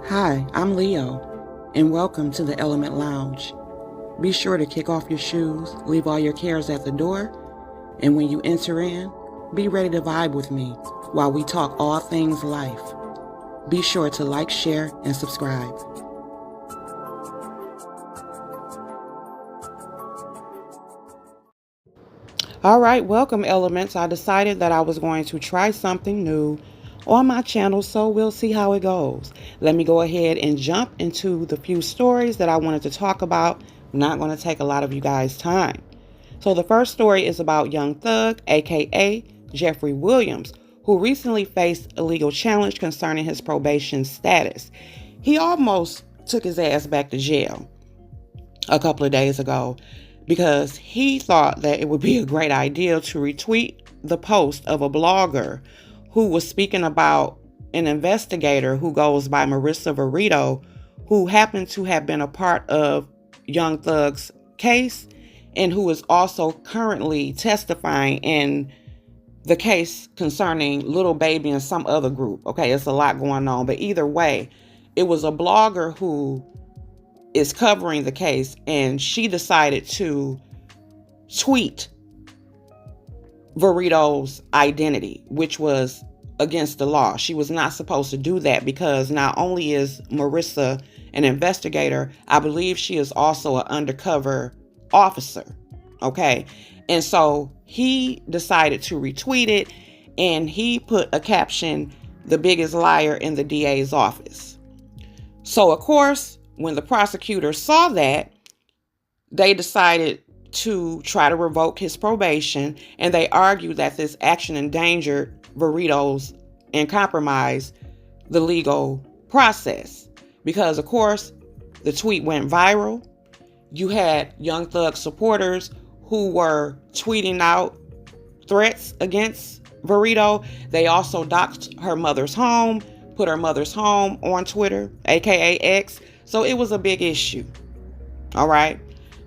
Hi, I'm Leo, and welcome to the Element Lounge. Be sure to kick off your shoes, leave all your cares at the door, and when you enter in, be ready to vibe with me while we talk all things life. Be sure to like, share, and subscribe. All right, welcome, Elements. I decided that I was going to try something new on my channel, so we'll see how it goes. Let me go ahead and jump into the few stories that I wanted to talk about. I'm not going to take a lot of you guys' time. So the first story is about Young Thug, aka Jeffrey Williams, who recently faced a legal challenge concerning his probation status. He almost took his ass back to jail a couple of days ago because he thought that it would be a great idea to retweet the post of a blogger who was speaking about an investigator who goes by Marissa Verito, who happened to have been a part of Young Thug's case and who is also currently testifying in the case concerning Little Baby and some other group. Okay, it's a lot going on, but either way, it was a blogger who is covering the case, and she decided to tweet Verito's identity, which was against the law. She was not supposed to do that because not only is Marissa an investigator, I believe she is also an undercover officer. Okay. And so he decided to retweet it, and he put a caption, "The biggest liar in the DA's office." So, of course, when the prosecutor saw that, they decided to try to revoke his probation, and they argued that this action endangered Verito's and compromised the legal process. Because, of course, the tweet went viral. You had Young Thug supporters who were tweeting out threats against Verito. They also doxed her mother's home, put her mother's home on Twitter, aka X. So it was a big issue. All right.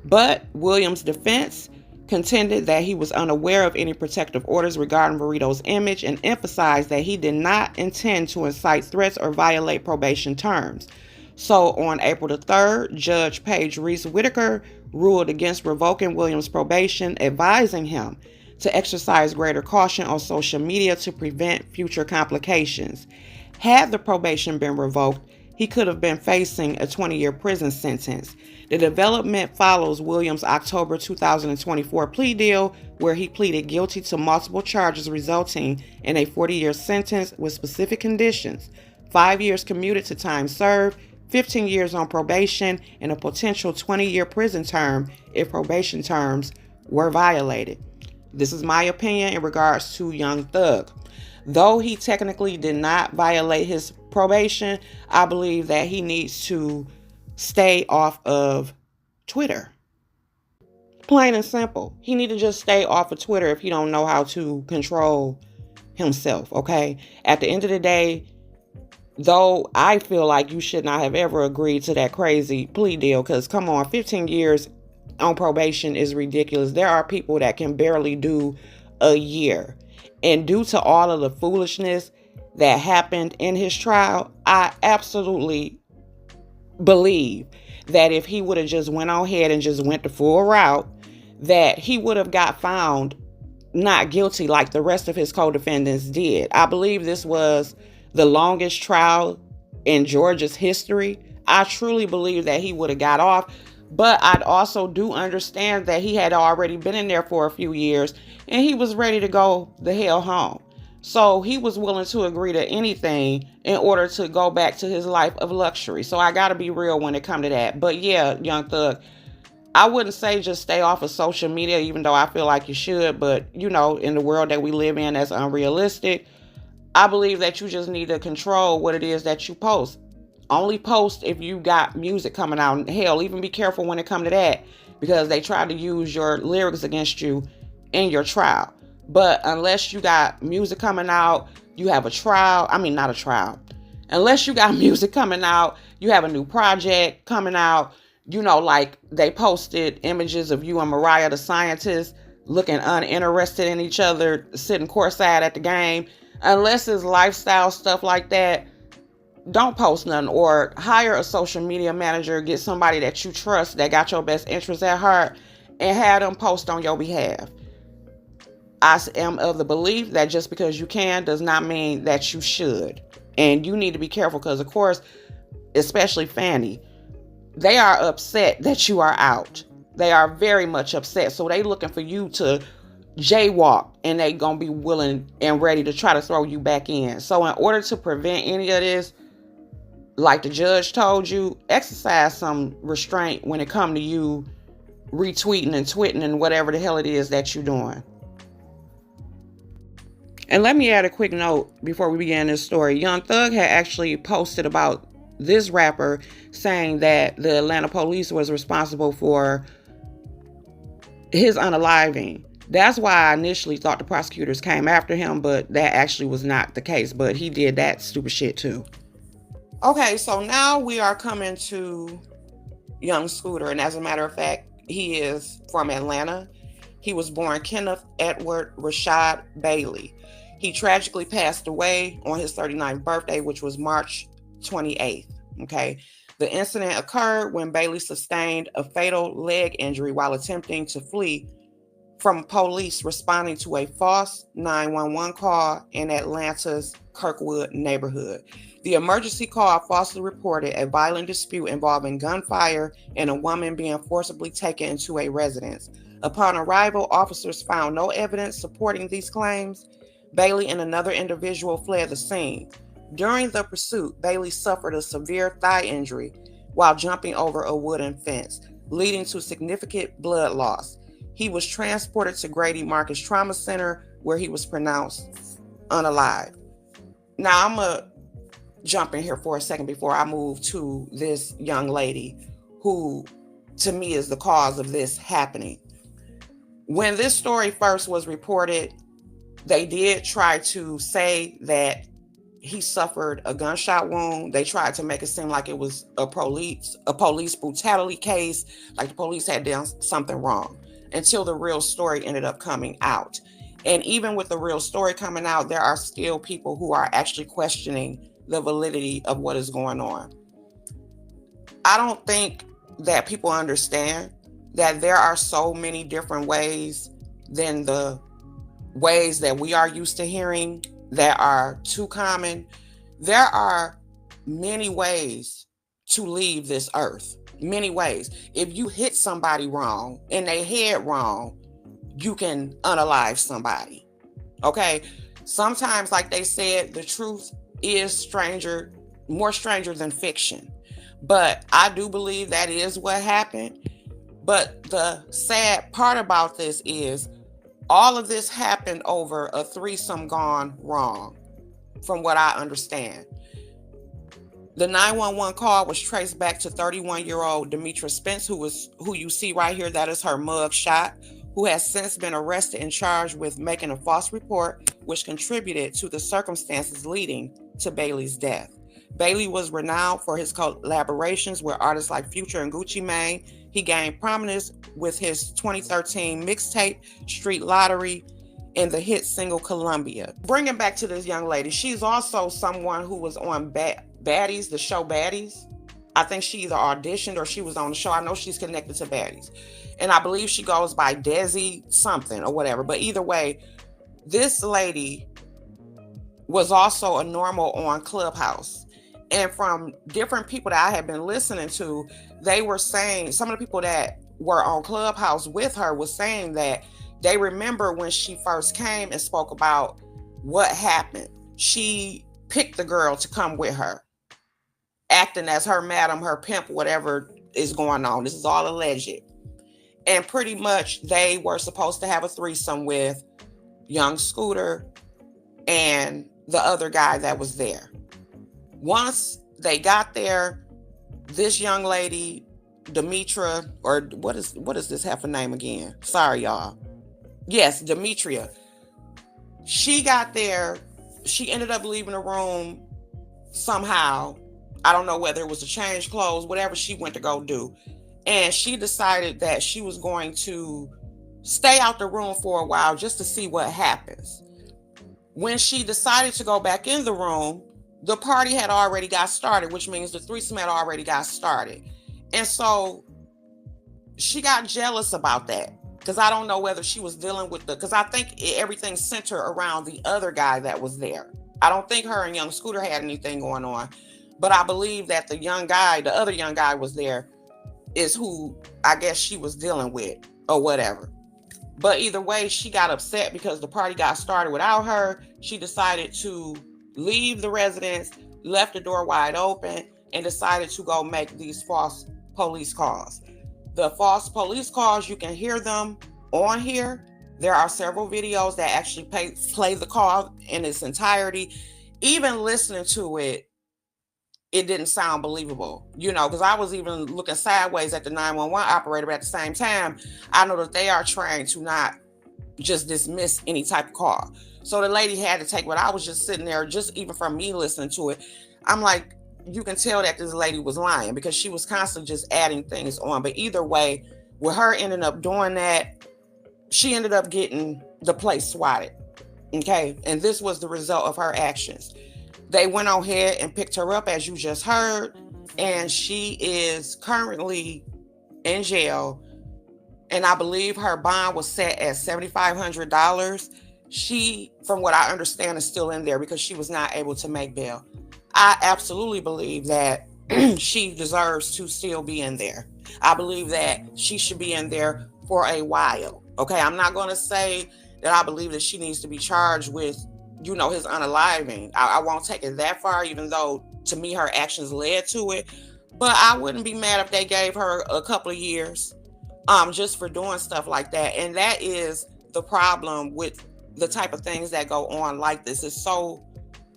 But Williams' defense contended that he was unaware of any protective orders regarding Verito's image and emphasized that he did not intend to incite threats or violate probation terms. So on April the 3rd, Judge Paige Reese Whitaker ruled against revoking Williams' probation, advising him to exercise greater caution on social media to prevent future complications. Had the probation been revoked, he could have been facing a 20-year prison sentence. The development follows Williams' October 2024 plea deal, where he pleaded guilty to multiple charges resulting in a 40-year sentence with specific conditions: 5 years commuted to time served, 15 years on probation, and a potential 20-year prison term if probation terms were violated. This is my opinion in regards to Young Thug. Though he technically did not violate his probation, I believe that he needs to stay off of Twitter. Plain and simple. He need to just stay off of Twitter if he don't know how to control himself, okay? At the end of the day, though, I feel like you should not have ever agreed to that crazy plea deal, because come on, 15 years on probation is ridiculous. There are people that can barely do a year. And due to all of the foolishness that happened in his trial, I absolutely believe that if he would have just went on ahead and just went the full route, that he would have got found not guilty like the rest of his co-defendants did. I believe this was the longest trial in Georgia's history. I truly believe that he would have got off. But I also do understand that he had already been in there for a few years and he was ready to go the hell home. So he was willing to agree to anything in order to go back to his life of luxury. So I got to be real when it comes to that. But yeah, Young Thug, I wouldn't say just stay off of social media, even though I feel like you should. But, you know, in the world that we live in, that's unrealistic. I believe that you just need to control what it is that you post. Only post if you got music coming out. Hell, even be careful when it comes to that, because they try to use your lyrics against you in your trial. But unless you got music coming out, you have a trial. I mean, not a trial. Unless you got music coming out, you have a new project coming out. You know, like they posted images of you and Mariah the Scientist looking uninterested in each other, sitting courtside at the game. Unless it's lifestyle stuff like that, don't post nothing, or hire a social media manager, get somebody that you trust that got your best interests at heart, and have them post on your behalf. I am of the belief that just because you can does not mean that you should. And you need to be careful because, of course, especially Fanny, they are upset that you are out. They are very much upset. So they looking for you to jaywalk, and they gonna be willing and ready to try to throw you back in. So in order to prevent any of this, like the judge told you, exercise some restraint when it come to you retweeting and twitting and whatever the hell it is that you're doing. And let me add a quick note before we begin this story. Young Thug had actually posted about this rapper, saying that the Atlanta police was responsible for his unaliving. That's why I initially thought the prosecutors came after him, but that actually was not the case. But he did that stupid shit too. Okay, so now we are coming to young Scooter, and as a matter of fact, he is from Atlanta. He was born Kenneth Edward Rashad Bailey. He tragically passed away on his 39th birthday, which was March 28th. Okay. The incident occurred when Bailey sustained a fatal leg injury while attempting to flee from police responding to a false 911 call in Atlanta's Kirkwood neighborhood. The emergency call falsely reported a violent dispute involving gunfire and a woman being forcibly taken into a residence. Upon arrival, officers found no evidence supporting these claims. Bailey and another individual fled the scene. During the pursuit, Bailey suffered a severe thigh injury while jumping over a wooden fence, leading to significant blood loss. He was transported to Grady Marcus Trauma Center, where he was pronounced unalive. Now, I'm going to jump in here for a second before I move to this young lady who, to me, is the cause of this happening. When this story first was reported, they did try to say that he suffered a gunshot wound. They tried to make it seem like it was a police brutality case, like the police had done something wrong, until the real story ended up coming out. And even with the real story coming out, there are still people who are actually questioning the validity of what is going on. I don't think that people understand that there are so many different ways than the ways that we are used to hearing that are too common. There are many ways to leave this earth. Many ways. If you hit somebody wrong and they head wrong, you can unalive somebody. Okay? Sometimes, like they said, the truth is more stranger than fiction. But I do believe that is what happened. But the sad part about this is all of this happened over a threesome gone wrong, from what I understand. The 911 call was traced back to 31-year-old Demetra Spence, who you see right here. That is her mug shot, who has since been arrested and charged with making a false report, which contributed to the circumstances leading to Bailey's death. Bailey was renowned for his collaborations with artists like Future and Gucci Mane. He gained prominence with his 2013 mixtape, Street Lottery, and the hit single, Columbia. Bringing back to this young lady, she's also someone who was on Baddies, the show Baddies. I think she either auditioned or she was on the show. I know she's connected to Baddies. And I believe she goes by Desi something or whatever. But either way, this lady was also a normal on Clubhouse. And from different people that I have been listening to, they were saying, some of the people that were on Clubhouse with her was saying that they remember when she first came and spoke about what happened. She picked the girl to come with her, acting as her madam, her pimp, whatever is going on. This is all alleged. And pretty much they were supposed to have a threesome with young Scooter and the other guy that was there. Once they got there, this young lady, Demetra, or what is this half a name again? Sorry, y'all. Yes, Demetria. She got there. She ended up leaving the room somehow. I don't know whether it was to change clothes, whatever she went to go do. And she decided that she was going to stay out the room for a while just to see what happens. When she decided to go back in the room, the party had already got started, which means the threesome had already got started. And so she got jealous about that. Because I don't know whether she was dealing with because I think everything centered around the other guy that was there. I don't think her and young Scooter had anything going on. But I believe that the other young guy was there, is who I guess she was dealing with or whatever. But either way, she got upset because the party got started without her. She decided to leave the residence, left the door wide open, and decided to go make these false police calls. The false police calls, you can hear them on here. There are several videos that actually play the call in its entirety. Even listening to it, it didn't sound believable, because I was even looking sideways at the 911 operator, but at the same time, I know that they are trained to not just dismiss any type of call. So the lady had to take what I was just sitting there, just even from me listening to it, I'm like, you can tell that this lady was lying because she was constantly just adding things on. But either way, with her ending up doing that, she ended up getting the place swatted. Okay. And this was the result of her actions. They went on ahead and picked her up, as you just heard, and she is currently in jail. And I believe her bond was set at $7,500. She, from what I understand, is still in there because she was not able to make bail. I absolutely believe that she deserves to still be in there. I believe that she should be in there for a while. Okay, I'm not going to say that I believe that she needs to be charged with, his unaliving. I won't take it that far, even though to me her actions led to it. But I wouldn't be mad if they gave her a couple of years just for doing stuff like that. And that is the problem with the type of things that go on like this. It's so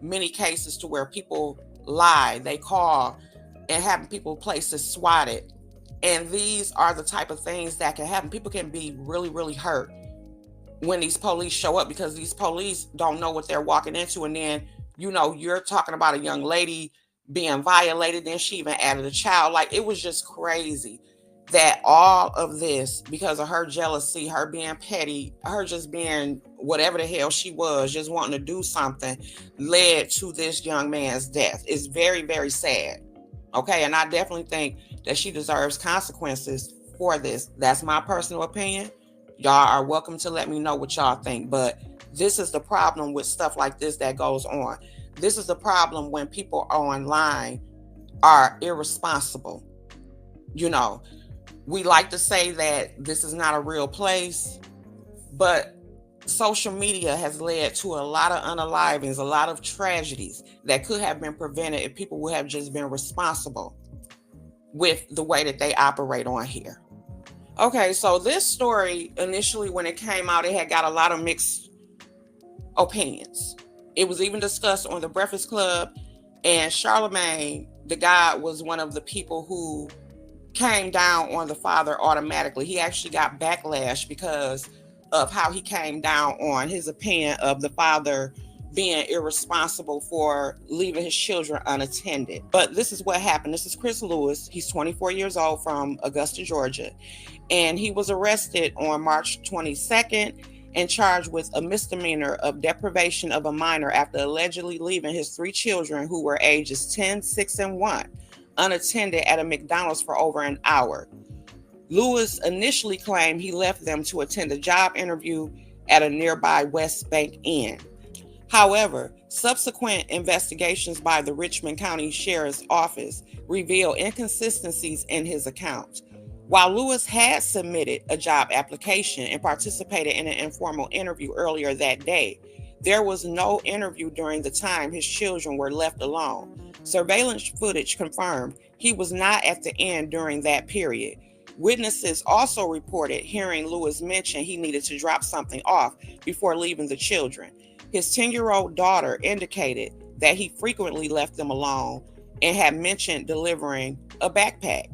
many cases to where people lie, they call, and having people places swatted. And these are the type of things that can happen. People can be really, really hurt when these police show up because these police don't know what they're walking into. And then, you're talking about a young lady being violated. Then she even added a child. Like, it was just crazy that all of this, because of her jealousy, her being petty, her just being whatever the hell she was, just wanting to do something, led to this young man's death. It's very, very sad. Okay. And I definitely think that she deserves consequences for this. That's my personal opinion. Y'all are welcome to let me know what y'all think. But this is the problem with stuff like this that goes on. This is the problem when people online are irresponsible. We like to say that this is not a real place, but social media has led to a lot of unalivings, a lot of tragedies that could have been prevented if people would have just been responsible with the way that they operate on here. Okay, so this story, initially when it came out, it had got a lot of mixed opinions. It was even discussed on the Breakfast Club, and Charlemagne, the guy, was one of the people who came down on the father automatically. He actually got backlash because of how he came down on his opinion of the father being irresponsible for leaving his children unattended. But this is what happened. This is Chris Lewis. He's 24 years old from Augusta, Georgia. And he was arrested on March 22nd and charged with a misdemeanor of deprivation of a minor after allegedly leaving his 3 children, who were ages 10, 6, and 1, unattended at a McDonald's for over an hour. Lewis initially claimed he left them to attend a job interview at a nearby West Bank Inn. However, subsequent investigations by the Richmond County Sheriff's Office revealed inconsistencies in his account. While Lewis had submitted a job application and participated in an informal interview earlier that day, there was no interview during the time his children were left alone. Surveillance footage confirmed he was not at the inn during that period. Witnesses also reported hearing Lewis mention he needed to drop something off before leaving the children. His 10-year-old daughter indicated that he frequently left them alone and had mentioned delivering a backpack.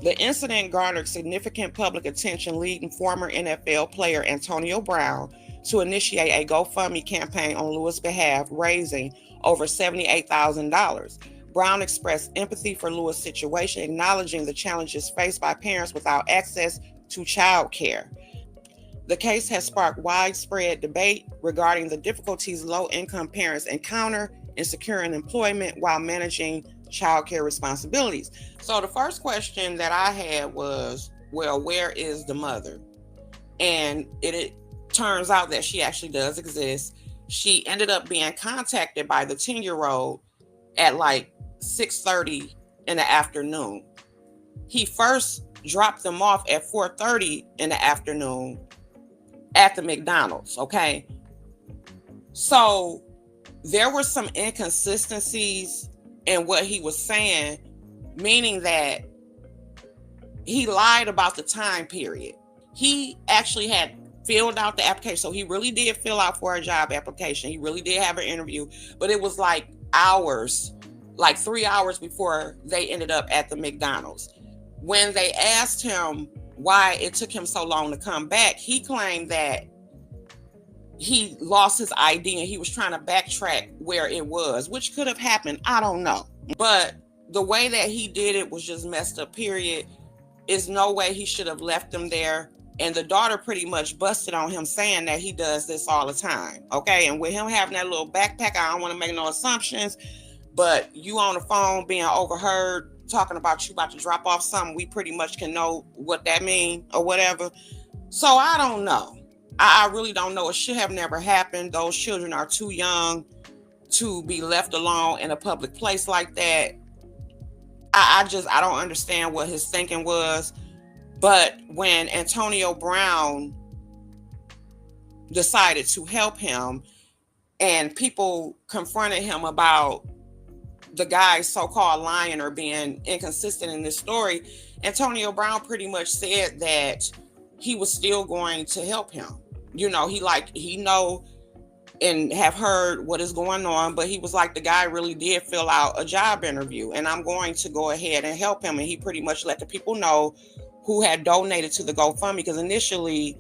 The incident garnered significant public attention, leading former NFL player Antonio Brown to initiate a GoFundMe campaign on Lewis' behalf, raising over $78,000. Brown expressed empathy for Lewis' situation, acknowledging the challenges faced by parents without access to child care. The case has sparked widespread debate regarding the difficulties low-income parents encounter in securing employment while managing childcare responsibilities. So the first question that I had was, well, where is the mother? And it turns out that she actually does exist. She ended up being contacted by the 10-year-old at like 6:30 in the afternoon. He first dropped them off at 4:30 in the afternoon at the McDonald's, okay? So there were some inconsistencies in what he was saying, meaning that he lied about the time period. He actually had filled out the application. So he really did fill out for a job application. He really did have an interview, but it was like hours, like 3 hours before they ended up at the McDonald's. When they asked him why it took him so long to come back, he claimed that he lost his ID and he was trying to backtrack where it was, which could have happened. I don't know. But the way that he did it was just messed up, period. Is no way he should have left them there. And the daughter pretty much busted on him saying that he does this all the time. Okay. And with him having that little backpack, I don't want to make no assumptions, but you on the phone being overheard talking about you about to drop off something, we pretty much can know what that means or whatever. So I don't know. I really don't know. It should have never happened. Those children are too young to be left alone in a public place like that. I don't understand what his thinking was. But when Antonio Brown decided to help him and people confronted him about the guy's so-called lying or being inconsistent in this story, Antonio Brown pretty much said that he was still going to help him. You know, he know and have heard what is going on, but he was like, the guy really did fill out a job interview and I'm going to go ahead and help him. And he pretty much let the people know who had donated to the GoFundMe, because initially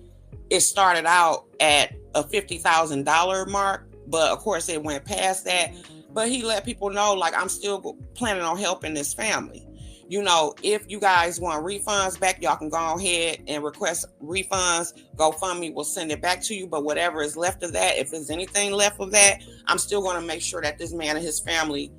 it started out at a $50,000 mark, but of course it went past that. But he let people know, like, I'm still planning on helping this family. You know, if you guys want refunds back, y'all can go ahead and request refunds. GoFundMe will send it back to you. But whatever is left of that, if there's anything left of that, I'm still going to make sure that this man and his family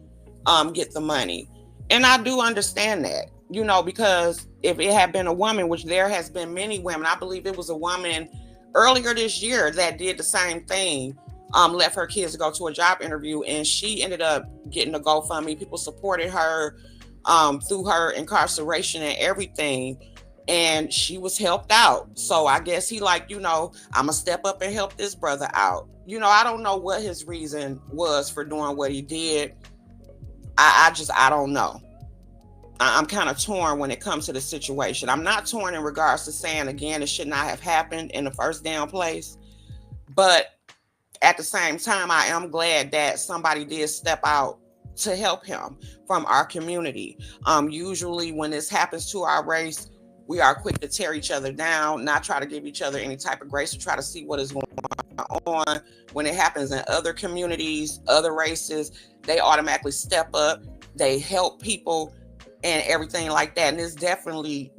get the money. And I do understand that, you know, because if it had been a woman, which there has been many women, I believe it was a woman earlier this year that did the same thing, left her kids to go to a job interview, and she ended up getting a GoFundMe. People supported her through her incarceration and everything, and she was helped out. So I guess he like, you know, I'm gonna step up and help this brother out. You know, I don't know what his reason was for doing what he did. I don't know. I'm kind of torn when it comes to the situation. I'm not torn in regards to saying, again, it should not have happened in the first damn place. But at the same time, I am glad that somebody did step out to help him from our community. Usually when this happens to our race, we are quick to tear each other down, not try to give each other any type of grace, to try to see what is going on. When it happens in other communities, other races, they automatically step up, they help people and everything like that. And it's definitely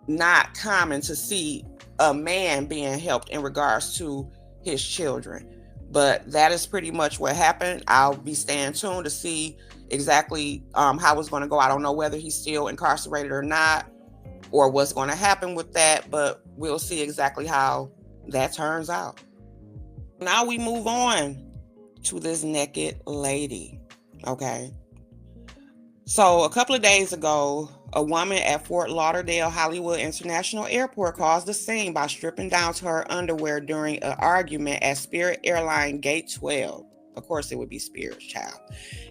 not common to see a man being helped in regards to his children. But that is pretty much what happened. I'll be staying tuned to see exactly how it's going to go. I don't know whether he's still incarcerated or not, or what's going to happen with that, but we'll see exactly how that turns out. Now we move on to this naked lady. Okay. So a couple of days ago, a woman at Fort Lauderdale Hollywood International Airport caused a scene by stripping down to her underwear during an argument at Spirit Airline Gate 12. Of course, it would be Spirit's child.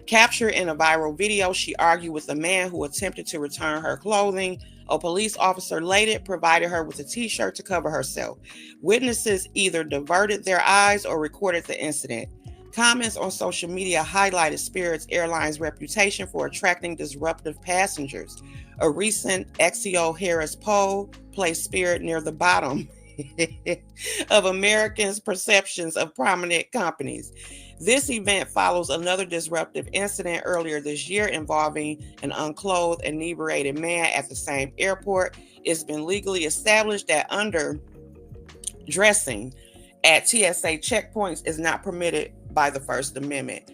Captured in a viral video, she argued with a man who attempted to return her clothing. A police officer later provided her with a t-shirt to cover herself. Witnesses either diverted their eyes or recorded the incident. Comments on social media highlighted Spirit Airlines' reputation for attracting disruptive passengers. A recent Axios Harris poll placed Spirit near the bottom of Americans' perceptions of prominent companies. This event follows another disruptive incident earlier this year involving an unclothed, inebriated man at the same airport. It's been legally established that underdressing at TSA checkpoints is not permitted by the First Amendment.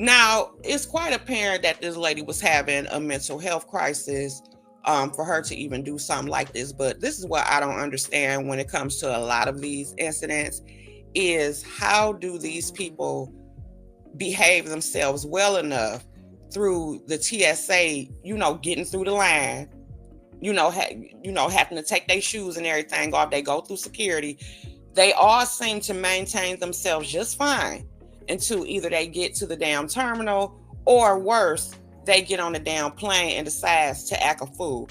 Now, it's quite apparent that this lady was having a mental health crisis for her to even do something like this. But this is what I don't understand when it comes to a lot of these incidents is how do these people behave themselves well enough through the TSA, getting through the line, having to take their shoes and everything off. They go through security. They all seem to maintain themselves just fine until either they get to the damn terminal or worse, they get on the damn plane and decides to act a fool.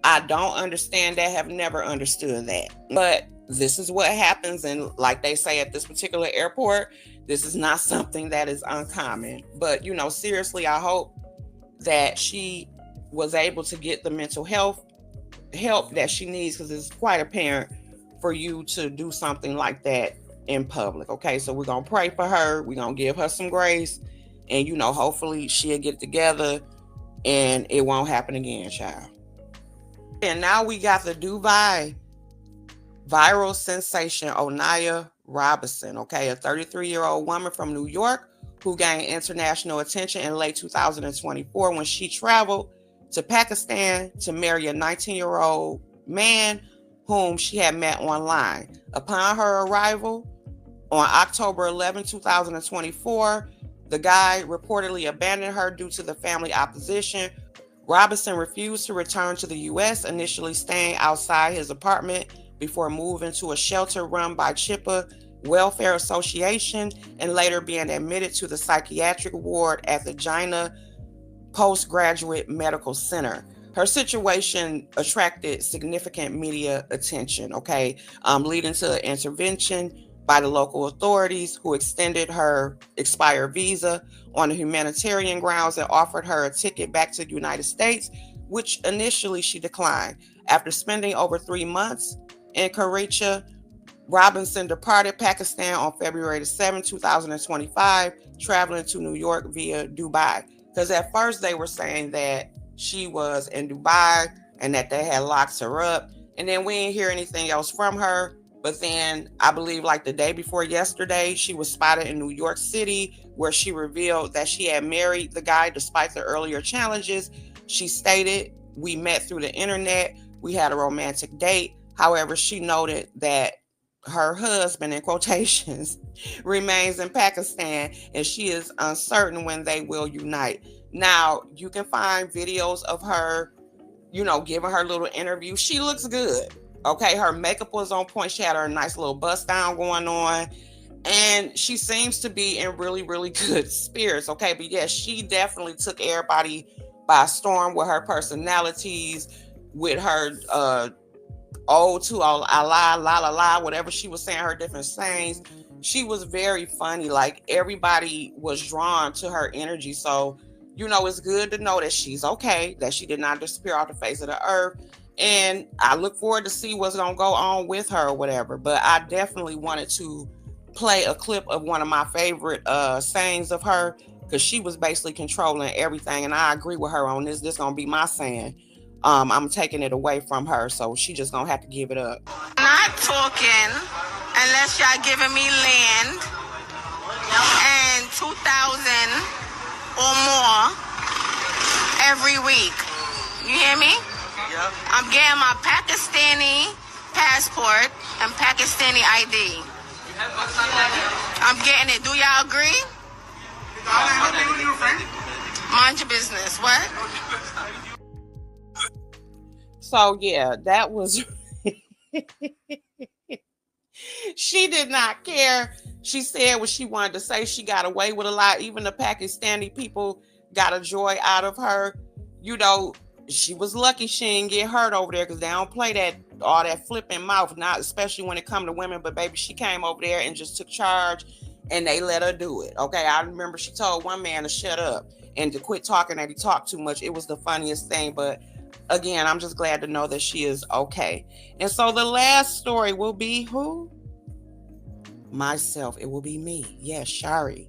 I don't understand that, have never understood that. But this is what happens. And like they say at this particular airport, this is not something that is uncommon. But, seriously, I hope that she was able to get the mental health help that she needs, because it's quite apparent for you to do something like that in public. Okay, so we're gonna pray for her, we're gonna give her some grace, and hopefully she'll get together and it won't happen again, child. And now we got the Dubai viral sensation Onijah Robinson, okay, a 33-year-old woman from New York who gained international attention in late 2024 when she traveled to Pakistan to marry a 19-year-old man whom she had met online. Upon her arrival on October 11, 2024, the guy reportedly abandoned her due to the family opposition. Robinson refused to return to the U.S., initially staying outside his apartment before moving to a shelter run by Chippa Welfare Association and later being admitted to the psychiatric ward at the Jinnah Postgraduate Medical Center. Her situation attracted significant media attention, okay, leading to intervention by the local authorities who extended her expired visa on humanitarian grounds and offered her a ticket back to the United States, which initially she declined. After spending over 3 months in Karachi, Robinson departed Pakistan on February 7, 2025, traveling to New York via Dubai. Because at first they were saying that she was in Dubai and that they had locked her up. And then we didn't hear anything else from her. But then I believe like the day before yesterday, she was spotted in New York City where she revealed that she had married the guy despite the earlier challenges. She stated, "We met through the internet. We had a romantic date." However, she noted that her husband, in quotations, remains in Pakistan and she is uncertain when they will unite. Now, you can find videos of her, giving her little interview. She looks good. Okay, her makeup was on point. She had her nice little bust down going on. And she seems to be in really, really good spirits. Okay, but yes, she definitely took everybody by storm with her personalities, with her oh to Allah, la la la, whatever she was saying, her different sayings. She was very funny. Like everybody was drawn to her energy. So, it's good to know that she's okay, that she did not disappear off the face of the earth. And I look forward to see what's gonna go on with her or whatever. But I definitely wanted to play a clip of one of my favorite sayings of her, because she was basically controlling everything. And I agree with her on this. This gonna be my saying. I'm taking it away from her, so she just gonna have to give it up. Not talking unless y'all giving me land and 2,000 or more every week. You hear me? Yep. I'm getting my Pakistani passport and Pakistani ID. I'm getting it. Do y'all agree? Mind your business. What? So yeah, that was she did not care. She said what she wanted to say. She got away with a lot. Even the Pakistani people got a joy out of her. She was lucky she didn't get hurt over there, because they don't play all that flipping mouth, not especially when it come to women. But baby, she came over there and just took charge and they let her do it. Okay, I remember she told one man to shut up and to quit talking, that he talked too much. It was the funniest thing. But again, I'm just glad to know that she is okay. And so the last story will be who? Myself. It will be me. Yes, Shari.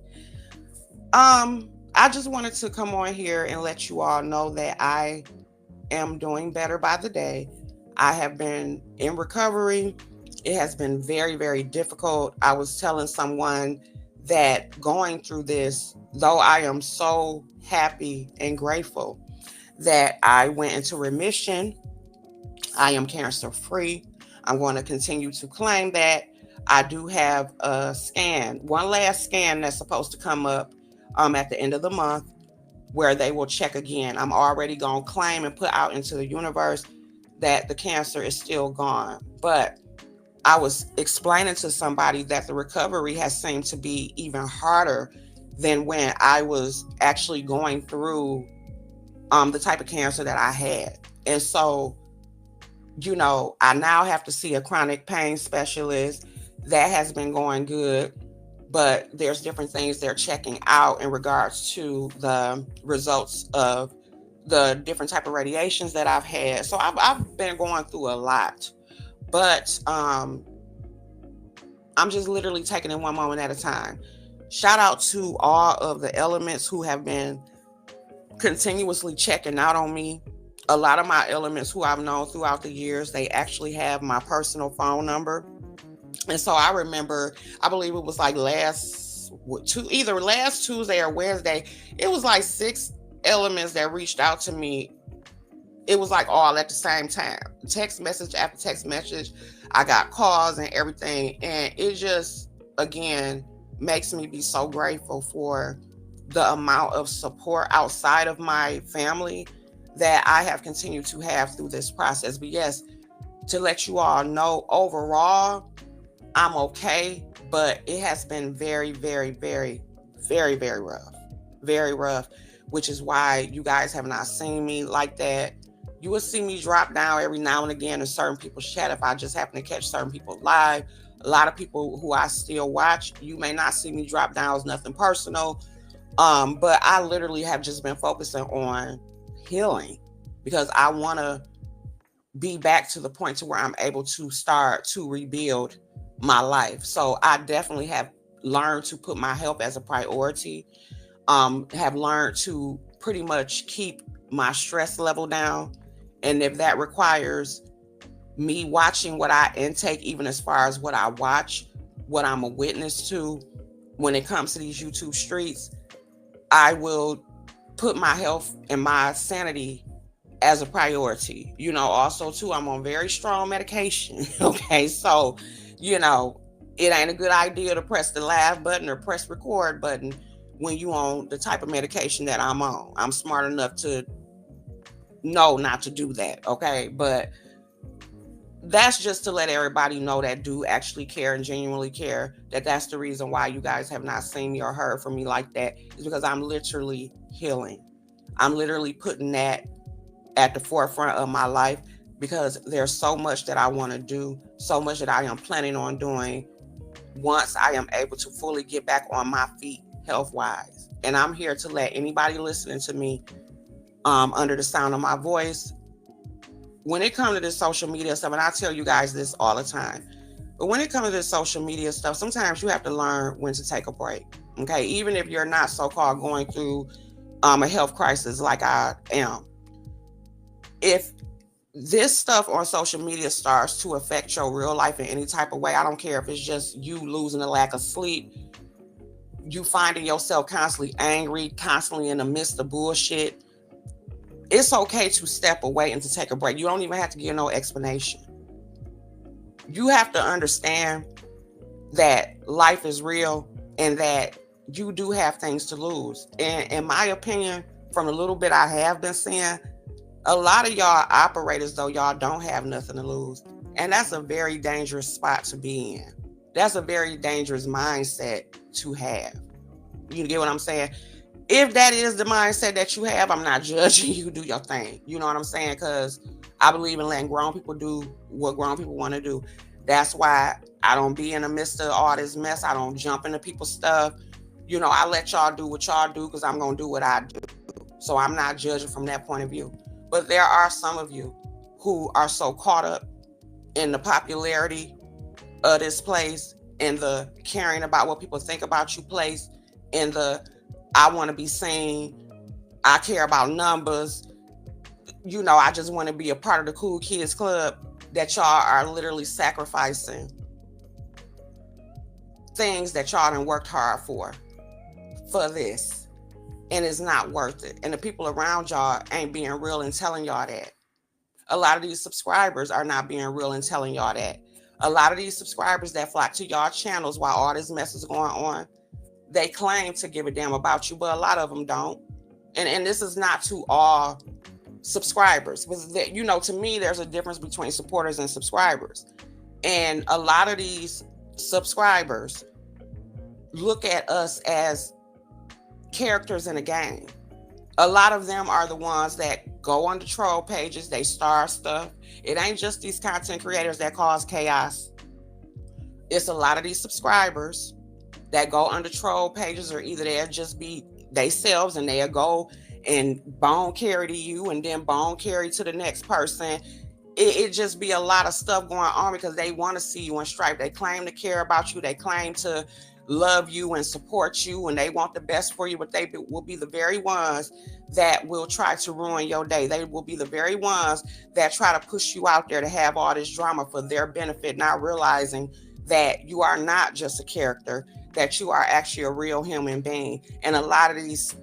I just wanted to come on here and let you all know that I am doing better by the day. I have been in recovery. It has been very, very difficult. I was telling someone that going through this, though I am so happy and grateful that I went into remission, I am cancer free. I'm going to continue to claim that. I do have a scan, one last scan that's supposed to come up at the end of the month where they will check again. I'm already going to claim and put out into the universe that the cancer is still gone. But I was explaining to somebody that the recovery has seemed to be even harder than when I was actually going through the type of cancer that I had. And so, I now have to see a chronic pain specialist. That has been going good, but there's different things they're checking out in regards to the results of the different type of radiations that I've had. So I've been going through a lot, but I'm just literally taking it one moment at a time. Shout out to all of the elements who have been continuously checking out on me. A lot of my elements who I've known throughout the years, they actually have my personal phone number. And so I remember, I believe it was like either last Tuesday or Wednesday, it was like 6 elements that reached out to me. It was like all at the same time. Text message after text message. I got calls and everything. And it just, again, makes me be so grateful for the amount of support outside of my family that I have continued to have through this process. But yes, to let you all know, overall, I'm okay, but it has been very, very, very, very, very rough. Very rough, which is why you guys have not seen me like that. You will see me drop down every now and again in certain people's chat if I just happen to catch certain people live. A lot of people who I still watch, you may not see me drop down. It's nothing personal. But I literally have just been focusing on healing because I want to be back to the point to where I'm able to start to rebuild my life. So I definitely have learned to put my health as a priority. Have learned to pretty much keep my stress level down. And if that requires me watching what I intake, even as far as what I watch, what I'm a witness to when it comes to these YouTube streets, I will put my health and my sanity as a priority. Also too, I'm on very strong medication. Okay. So, it ain't a good idea to press the live button or press record button when you on the type of medication that I'm on. I'm smart enough to know not to do that. Okay. But that's just to let everybody know that do actually care and genuinely care, that's the reason why you guys have not seen me or heard from me like that, is because I'm literally healing. I'm literally putting that at the forefront of my life because there's so much that I want to do, so much that I am planning on doing once I am able to fully get back on my feet health-wise. And I'm here to let anybody listening to me under the sound of my voice, when it comes to this social media stuff, and I tell you guys this all the time, but when it comes to this social media stuff, sometimes you have to learn when to take a break. Okay, even if you're not so-called going through a health crisis like I am. If this stuff on social media starts to affect your real life in any type of way, I don't care if it's just you losing a lack of sleep, you finding yourself constantly angry, constantly in the midst of bullshit, it's okay to step away and to take a break. You don't even have to give no explanation. You have to understand that life is real and that you do have things to lose. And in my opinion, from the little bit I have been seeing, a lot of y'all operate as though y'all don't have nothing to lose. And that's a very dangerous spot to be in. That's a very dangerous mindset to have. You get what I'm saying? If that is the mindset that you have, I'm not judging you. Do your thing. You know what I'm saying? Because I believe in letting grown people do what grown people want to do. That's why I don't be in the midst of all this mess. I don't jump into people's stuff. I let y'all do what y'all do because I'm going to do what I do. So I'm not judging from that point of view. But there are some of you who are so caught up in the popularity of this place and the caring about what people think about you place and the I want to be seen, I care about numbers, I just want to be a part of the cool kids club, that y'all are literally sacrificing things that y'all done worked hard for this, and it's not worth it. And the people around y'all ain't being real and telling y'all that. A lot of these subscribers are not being real and telling y'all that. A lot of these subscribers that flock to y'all channels while all this mess is going on, they claim to give a damn about you, but a lot of them don't. And this is not to all subscribers. But you know, to me, there's a difference between supporters and subscribers. And a lot of these subscribers look at us as characters in a game. A lot of them are the ones that go on the troll pages, they star stuff. It ain't just these content creators that cause chaos. It's a lot of these subscribers that go under troll pages, or either they'll just be themselves and they'll go and bone carry to you and then bone carry to the next person. It just be a lot of stuff going on because they want to see you in strife. They claim to care about you. They claim to love you and support you, and they want the best for you, but they will be the very ones that will try to ruin your day. They will be the very ones that try to push you out there to have all this drama for their benefit, not realizing that you are not just a character, that you are actually a real human being. And a lot of these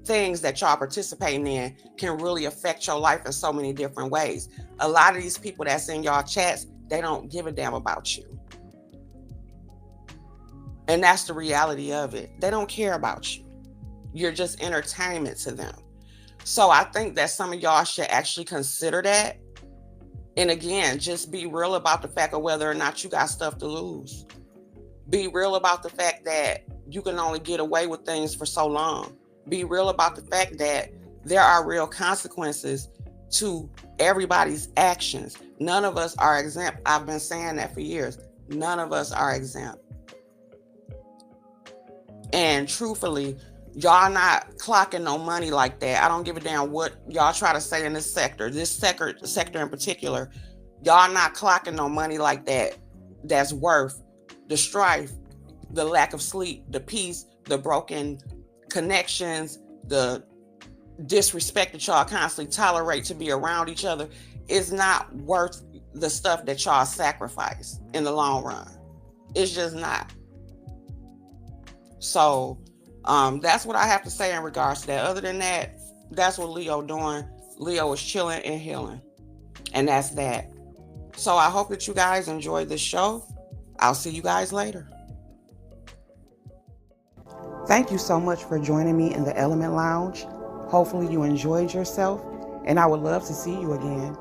things that y'all participating in can really affect your life in so many different ways. A lot of these people that's in y'all chats, they don't give a damn about you. And that's the reality of it. They don't care about you. You're just entertainment to them. So I think that some of y'all should actually consider that. And again, just be real about the fact of whether or not you got stuff to lose. Be real about the fact that you can only get away with things for so long. Be real about the fact that there are real consequences to everybody's actions. None of us are exempt. I've been saying that for years. None of us are exempt. And truthfully, y'all not clocking no money like that. I don't give a damn what y'all try to say in this sector in particular. Y'all not clocking no money like that that's worth the strife, the lack of sleep, the peace, the broken connections, the disrespect that y'all constantly tolerate to be around each other. Is not worth the stuff that y'all sacrifice in the long run. It's just not. So that's what I have to say in regards to that. Other than that, that's what Leo doing. Leo is chilling and healing. And that's that. So I hope that you guys enjoyed this show. I'll see you guys later. Thank you so much for joining me in the Element Lounge. Hopefully you enjoyed yourself, and I would love to see you again.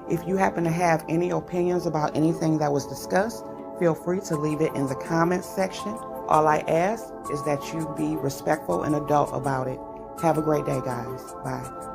If you happen to have any opinions about anything that was discussed, feel free to leave it in the comments section. All I ask is that you be respectful and adult about it. Have a great day, guys. Bye.